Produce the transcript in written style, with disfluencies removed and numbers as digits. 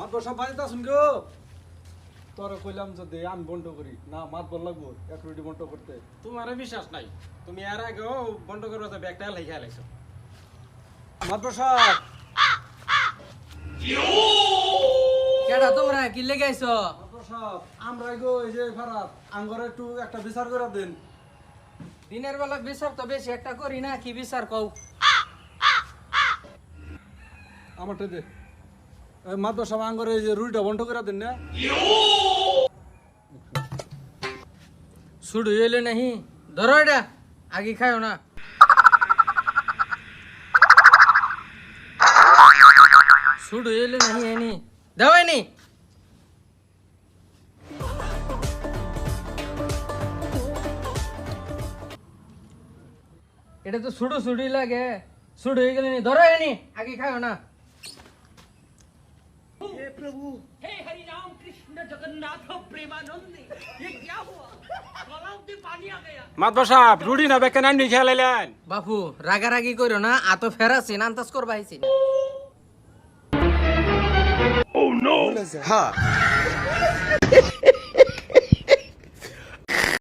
মাতবর সব বাড়িতে আসুন গো। তোরা কইলাম যদি আমি বন্ধ করি না, মাতবর লাগবো এক রুটি বন্ধ করতে। তোমার বিশ্বাস নাই, তুমি এর আগেও বন্ধ করবো তো ব্যাগটা লেখা লাইছো। মাতবর সাহেব, কেডা তোমরা কি লেগে আইছো? মাতবর সাহেব, আমরা গো এই যে ফারাত আঙ্গরে একটু একটা বিচার করে দেন। দিনের বেলা বিচার তো বেশি একটা করি না, কি বিচার কও? আমারটা দে। মাতবর সাহেব আঙ্গরে এই যে রুটিটা বন্ধ করে দেন না। শুরু হইলে নাহি, ধরো এটা আগে খাও না। শুরু হইলে নাহি এনি দাও এনি। এটা তো শুরু শুরুই লাগে, শুরু হয়ে গেলে নি, ধরো এনি আগে খাও না। हे हरि राम कृष्ण जगन्नाथ प्रेमानंद ये क्या हुआ गलाव से पानी आ गया মাতবর সাহেব রুটি না ব্যাগটা নাই খেয়া লাইলেন। বাপু রাগারাগি করো না, আতো ফেরাছি আন্দাজ করবা আইছি।